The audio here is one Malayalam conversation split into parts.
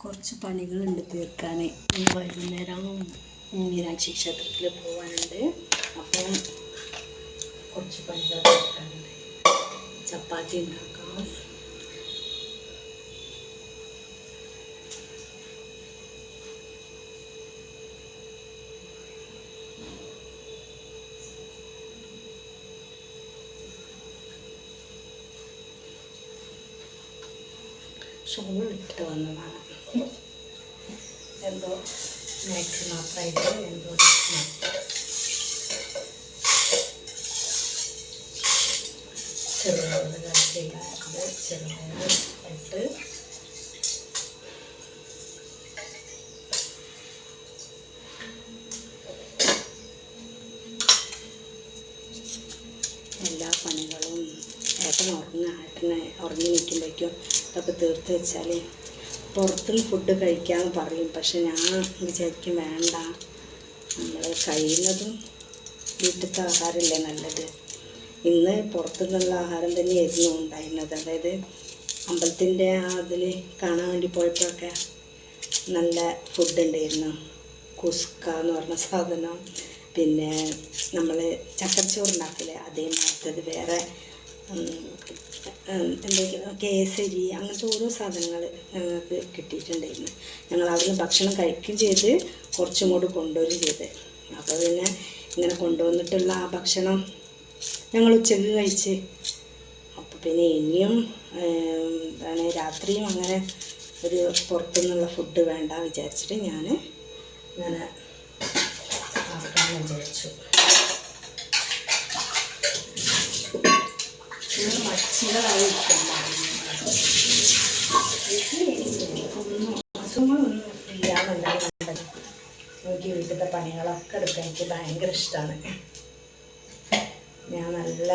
കുറച്ച് പണികളുണ്ട് തീർക്കാൻ. ഇന്ന് വൈകുന്നേരം മീനാക്ഷി ക്ഷേത്രത്തിൽ പോകാനുണ്ട്. അപ്പം കുറച്ച് പണികൾ തീർക്കാനുണ്ട്. ചപ്പാത്തി ഉണ്ടാക്കാം. ഷോൾ ഇട്ടിട്ട് വന്നതാണ്. എന്തോ മാക്സി മാത്രമായിട്ട് എന്തോ ചെറുപയർ കഴിച്ചില്ല. അത് ചെറുപയർ ഇട്ട് എല്ലാ പണികളും ഏട്ടന് ഉറങ്ങി നിൽക്കുമ്പോഴേക്കും ഇതൊക്കെ തീർത്ത് വെച്ചാൽ പുറത്തുനിന്ന് ഫുഡ് കഴിക്കാമെന്ന് പറയും. പക്ഷെ ഞാൻ വിചാരിക്കും വേണ്ട, നമ്മൾ കഴിയുന്നതും വീട്ടിലത്തെ ആഹാരമല്ലേ നല്ലത്. ഇന്ന് പുറത്തുനിന്നുള്ള ആഹാരം തന്നെയായിരുന്നു ഉണ്ടായിരുന്നത്. അതായത് അമ്പലത്തിൻ്റെ അതിൽ കാണാൻ വേണ്ടി പോയപ്പോഴൊക്കെ നല്ല ഫുഡ് ഉണ്ടായിരുന്നു. കുസ്ക എന്ന് പറഞ്ഞ സാധനം, പിന്നെ നമ്മൾ ചക്കരച്ചോറുണ്ടാക്കില്ലേ അതേമാതിരി വേറെ എന്തൊക്കെയാണ് കേസരി, അങ്ങനത്തെ ഓരോ സാധനങ്ങൾ ഞങ്ങൾക്ക് കിട്ടിയിട്ടുണ്ടായിരുന്നു. ഞങ്ങൾ അവിടുന്ന് ഭക്ഷണം കഴിക്കുകയും ചെയ്ത് കുറച്ചും കൂടി കൊണ്ടുവരികയും ചെയ്ത്. അപ്പോൾ പിന്നെ ഇങ്ങനെ കൊണ്ടുവന്നിട്ടുള്ള ആ ഭക്ഷണം ഞങ്ങൾ ഉച്ചയ്ക്ക് കഴിച്ച്. അപ്പോൾ പിന്നെ ഇനിയും എന്താണ് രാത്രിയും അങ്ങനെ ഒരു പുറത്തുനിന്നുള്ള ഫുഡ് വേണ്ട വിചാരിച്ചിട്ട് ഞാൻ ഇങ്ങനെ ആക്കാമെന്ന് വിചാരിച്ചു. മച്ചികളായിരിക്കാം ഒന്നും അസുഖങ്ങളൊന്നും ഇല്ലാന്നുണ്ടായി കണ്ടത്. എനിക്ക് വീട്ടിലത്തെ പണികളൊക്കെ എടുക്കാൻ എനിക്ക് ഭയങ്കര ഇഷ്ടമാണ്. ഞാൻ നല്ല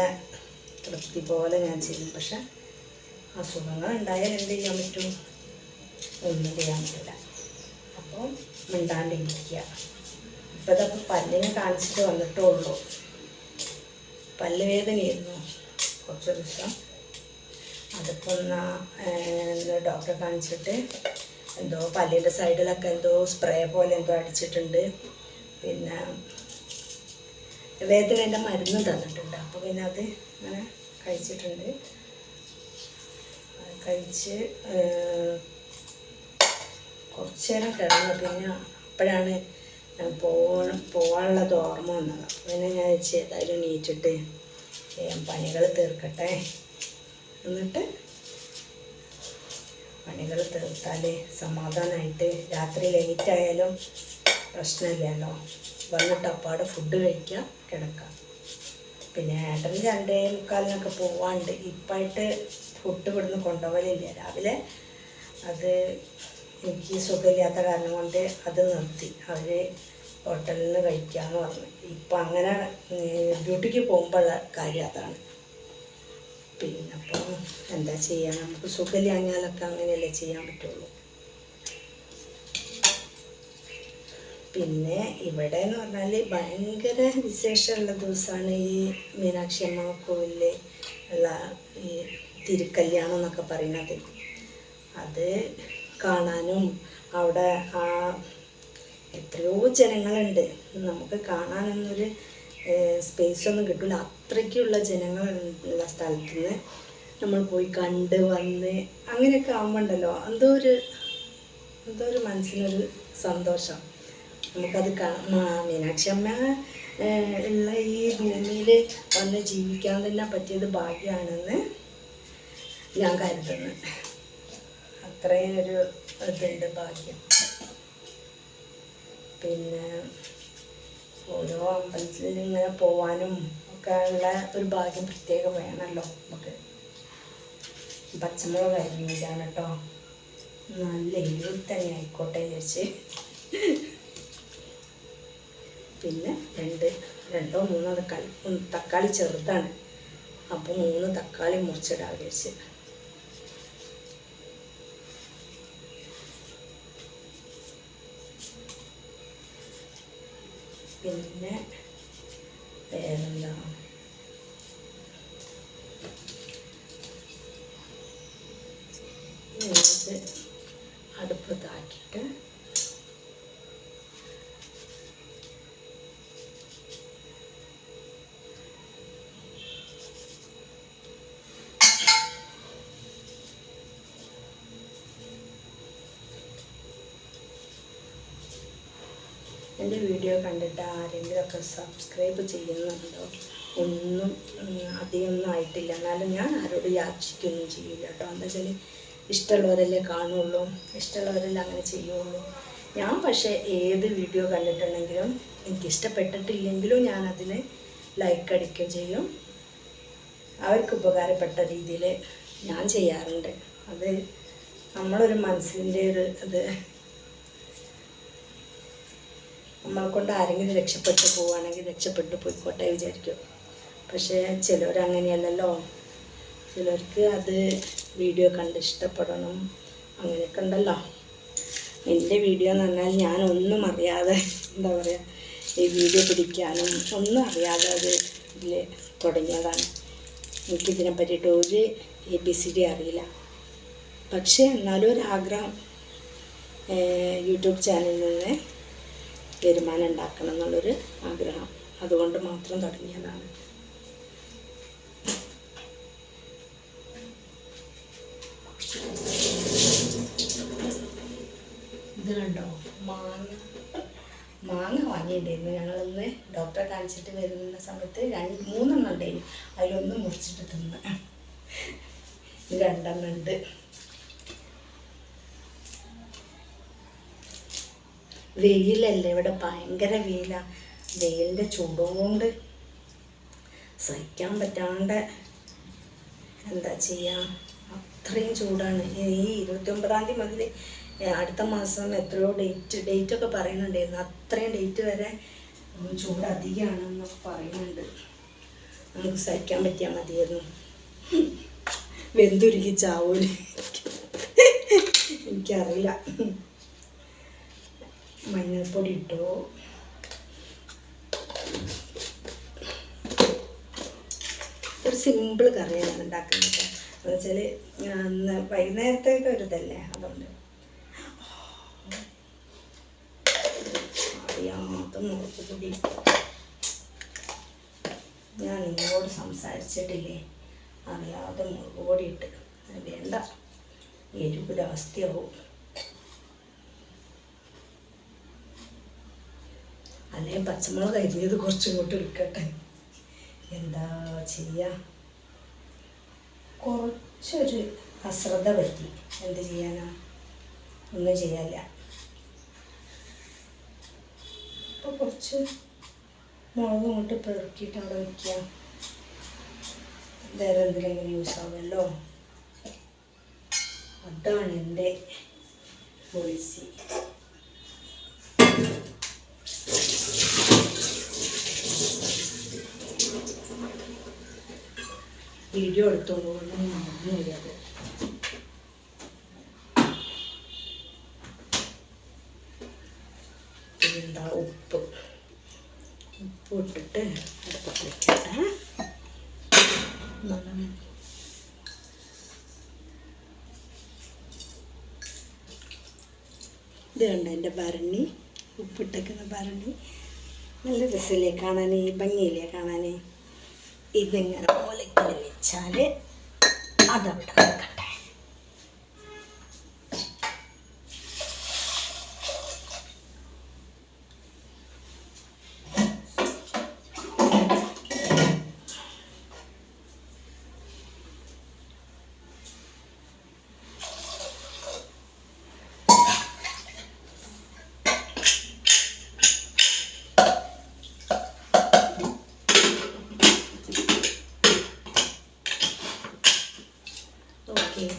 തൃപ്തി പോലെ ഞാൻ ചെയ്യും. പക്ഷെ അസുഖങ്ങൾ ഉണ്ടായാൽ എന്ത് ചെയ്യാൻ പറ്റും? ഒന്നും ചെയ്യാൻ പറ്റില്ല. അപ്പോൾ മിണ്ടാണ്ടിരിക്കുക. ഇപ്പം ഇതൊക്കെ പല്ലിനെ കാണിച്ചിട്ട് വന്നിട്ടേ ഉള്ളൂ. പല്ല് വേദനയായിരുന്നു കുറച്ച് ദിവസം. അതിപ്പോൾ ഡോക്ടറെ കാണിച്ചിട്ട് എന്തോ പല്ലിൻ്റെ സൈഡിലൊക്കെ എന്തോ സ്പ്രേ പോലെ എന്തോ അടിച്ചിട്ടുണ്ട്. പിന്നെ വേദനേൻ്റെ മരുന്ന് തന്നിട്ടുണ്ട്. അപ്പോൾ പിന്നെ അത് അങ്ങനെ കഴിച്ചിട്ടുണ്ട്. കഴിച്ച് കുറച്ച് നേരം കിടന്നു. പിന്നെ അപ്പോഴാണ് പോകാനുള്ളത് ഓർമ്മ വന്നത്. അപ്പോൾ പിന്നെ ഞാൻ ഏതായാലും നീറ്റിട്ട് പണികൾ തീർക്കട്ടെ. എന്നിട്ട് പണികൾ തീർത്താൽ സമാധാനമായിട്ട് രാത്രി ലേറ്റായാലും പ്രശ്നമില്ലല്ലോ. വന്നിട്ട് അപ്പാടെ ഫുഡ് കഴിക്കുക, കിടക്കുക. പിന്നെ ഏട്ടന് 2:45 പോവാണ്ട്. ഇപ്പായിട്ട് ഫുഡ് ഇവിടുന്ന് കൊണ്ടുപോകലില്ല. രാവിലെ അത് എനിക്ക് സുഖമില്ലാത്ത കാരണം കൊണ്ട് അത് നിർത്തി. അവർ ഹോട്ടലിൽ നിന്ന് കഴിക്കാമെന്ന് പറഞ്ഞു. ഇപ്പം അങ്ങനെ ഡ്യൂട്ടിക്ക് പോകുമ്പോഴുള്ള കാര്യം അതാണ്. പിന്നെ അപ്പം എന്താ ചെയ്യുക, നമുക്ക് സുഖമില്ലാഞ്ഞാലൊക്കെ അങ്ങനെയല്ലേ ചെയ്യാൻ പറ്റുള്ളൂ. പിന്നെ ഇവിടെ എന്ന് പറഞ്ഞാൽ ഭയങ്കര വിശേഷമുള്ള ദിവസമാണ് ഈ മീനാക്ഷി അമ്മ കോവിലിൽ ഉള്ള ഈ തിരുക്കല്യാണം എന്നൊക്കെ പറയുന്നത്. അത് കാണാനും അവിടെ ആ എത്രയോ ജനങ്ങളുണ്ട്. നമുക്ക് കാണാനൊന്നൊരു സ്പേസൊന്നും കിട്ടില്ല. അത്രയ്ക്കുള്ള ജനങ്ങളുള്ള സ്ഥലത്ത് നിന്ന് നമ്മൾ പോയി കണ്ട് വന്ന് അങ്ങനെയൊക്കെ ആകുമ്പോണ്ടല്ലോ എന്തോ ഒരു മനസ്സിനൊരു സന്തോഷം. നമുക്കത് മീനാക്ഷി അമ്മ ഉള്ള ഈ ഭൂമിയിൽ വന്ന് ജീവിക്കാൻ തന്നെ പറ്റിയത് ഭാഗ്യമാണെന്ന് ഞാൻ കരുതുന്നു. അത്രയും ഒരു ഇതുണ്ട് ഭാഗ്യം. പിന്നെ ഓരോ അമ്പലത്തിൽ ഇങ്ങനെ പോവാനും ഒക്കെ ഉള്ള ഒരു ഭാഗ്യം പ്രത്യേകം വേണമല്ലോ നമുക്ക്. പച്ചമുളക് അരിഞ്ഞില്ലാണ് കേട്ടോ, നല്ല എരിവിൽ തന്നെ ആയിക്കോട്ടെ വിചാരിച്ച്. പിന്നെ രണ്ടോ മൂന്നോ തക്കാളി ചെറുതാണ്. അപ്പോൾ 3 തക്കാളി മുറിച്ചിടാൻ വിചാരിച്ച്. പിന്നെ വേറെന്താ, അടുപ്പ് ഇതാക്കിയിട്ട് എൻ്റെ വീഡിയോ കണ്ടിട്ട് ആരെങ്കിലുമൊക്കെ സബ്സ്ക്രൈബ് ചെയ്യുന്നുണ്ടോ? ഒന്നും അധികമൊന്നും ആയിട്ടില്ല. എന്നാലും ഞാൻ ആരോട് യാചിക്കൊന്നും ചെയ്യില്ല കേട്ടോ. എന്താ വെച്ചാൽ ഇഷ്ടമുള്ളവരല്ലേ കാണുള്ളൂ, ഇഷ്ടമുള്ളവരല്ലേ അങ്ങനെ ചെയ്യുള്ളൂ. ഞാൻ പക്ഷേ ഏത് വീഡിയോ കണ്ടിട്ടുണ്ടെങ്കിലും എനിക്കിഷ്ടപ്പെട്ടിട്ടില്ലെങ്കിലും ഞാനതിന് ലൈക്ക് അടിക്കുകയും ചെയ്യും. അവർക്ക് ഉപകാരപ്പെട്ട രീതിയിൽ ഞാൻ ചെയ്യാറുണ്ട്. അത് നമ്മളൊരു മനസ്സിൻ്റെ ഒരു ഇത്, നമ്മളെ കൊണ്ട് ആരെങ്കിലും രക്ഷപ്പെട്ടു പോവുകയാണെങ്കിൽ രക്ഷപ്പെട്ടു പോയിക്കോട്ടെ വിചാരിക്കും. പക്ഷേ ചിലവരങ്ങനെയല്ലല്ലോ. ചിലർക്ക് അത് വീഡിയോ കണ്ട് ഇഷ്ടപ്പെടണം, അങ്ങനെയൊക്കെ ഉണ്ടല്ലോ. എൻ്റെ വീഡിയോ എന്ന് പറഞ്ഞാൽ ഞാനൊന്നും അറിയാതെ, എന്താ പറയുക, ഈ വീഡിയോ പിടിക്കാനും ഒന്നും അറിയാതെ അത് ഇതിൽ തുടങ്ങിയതാണ്. എനിക്കിതിനെ പറ്റിയിട്ട് ഒരു ABCD അറിയില്ല. പക്ഷേ എന്നാലും ഒരാഗ്രഹം, യൂട്യൂബ് ചാനലിൽ നിന്ന് വരുമാനം ഉണ്ടാക്കണം എന്നുള്ളൊരു ആഗ്രഹം, അതുകൊണ്ട് മാത്രം തുടങ്ങിയതാണ്. ഇത് കണ്ടോ, മാങ്ങ വാങ്ങിയിട്ടുണ്ടായിരുന്നു. ഞങ്ങളിന്ന് ഡോക്ടറെ കാണിച്ചിട്ട് വരുന്ന സമയത്ത് 3 ഉണ്ടായിരുന്നു. അതിലൊന്ന് മുറിച്ചിട്ട് തിന്ന്. 2 ഉണ്ട്. വെയിലല്ലേ ഇവിടെ, ഭയങ്കര വെയിലാണ്. വെയിലിൻ്റെ ചൂടുകൊണ്ട് സഹിക്കാൻ പറ്റാണ്ട് എന്താ ചെയ്യുക, അത്രയും ചൂടാണ്. ഈ 29-ാം തീയതി മുതൽ അടുത്ത മാസം എത്രയോ ഡേറ്റൊക്കെ പറയുന്നുണ്ടായിരുന്നു. അത്രയും ഡേറ്റ് വരെ ചൂട് അധികമാണെന്നൊക്കെ പറയുന്നുണ്ട്. നമുക്ക് സഹിക്കാൻ പറ്റിയാൽ മതിയായിരുന്നു. വെന്തുരുകി ചാവൂല് എനിക്കറിയില്ല. മഞ്ഞൾപ്പൊടി ഇട്ടു. ഒരു സിമ്പിൾ കറിയാണ് ഉണ്ടാക്കുന്നത്. എന്ന് വെച്ചാൽ വൈകുന്നേരത്തേക്ക് ഒരു ഇതല്ലേ, അതുകൊണ്ട് അറിയാത്ത മുളക് പൊടി. ഞാൻ നിങ്ങളോട് സംസാരിച്ചിട്ടില്ലേ, അറിയാതെ മുളക് പൊടി ഇട്ട്. വേണ്ട, എരിവ് ജാസ്തിയാവും. അല്ലെങ്കിൽ പച്ചമുളക് അരിഞ്ഞത് കുറച്ചിങ്ങോട്ട് എടുക്കട്ടെ, എന്താ ചെയ്യുക. കുറച്ചൊരു അശ്രദ്ധ പറ്റി, എന്ത് ചെയ്യാനാ, ഒന്നും ചെയ്യാനില്ല. അപ്പോൾ കുറച്ച് മുളക് ഇങ്ങോട്ട് പെറുക്കിയിട്ട് അവിടെ വയ്ക്കുക. വേറെ എന്തിലെങ്കിലും യൂസ് ആവുമല്ലോ. അതാണ് എൻ്റെ പോളിസി. വീഡിയോ എടുത്തോണ്ട് പോകുന്നത് മറന്നുപോയത്. എന്താ ഉപ്പ് ഇട്ടിട്ട് അടുപ്പത്ത് വയ്ക്കട്ടെ. ഇത് കണ്ട എൻ്റെ ഭരണി, ഉപ്പിട്ടേക്കുന്ന ഭരണി. നല്ല രസമില്ലേ കാണാൻ, ഭംഗിയില്ലേ കാണാൻ. ഇതിങ്ങനെ ഓലക്കൽ വെച്ചാൽ അതവിടെ കിടക്കട്ടെ.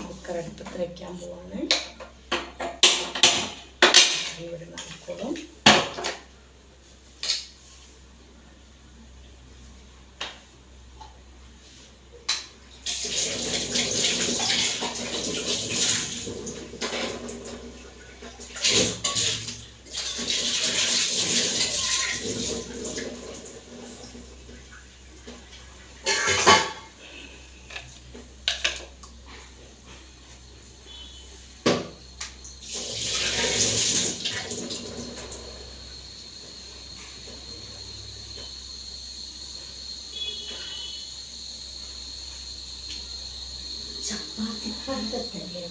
കുക്കർ അടുപ്പത്ത് വയ്ക്കാൻ പോവാണ്. ഇവിടെ നടക്കോളും. അടുത്തെത്തല്ലേ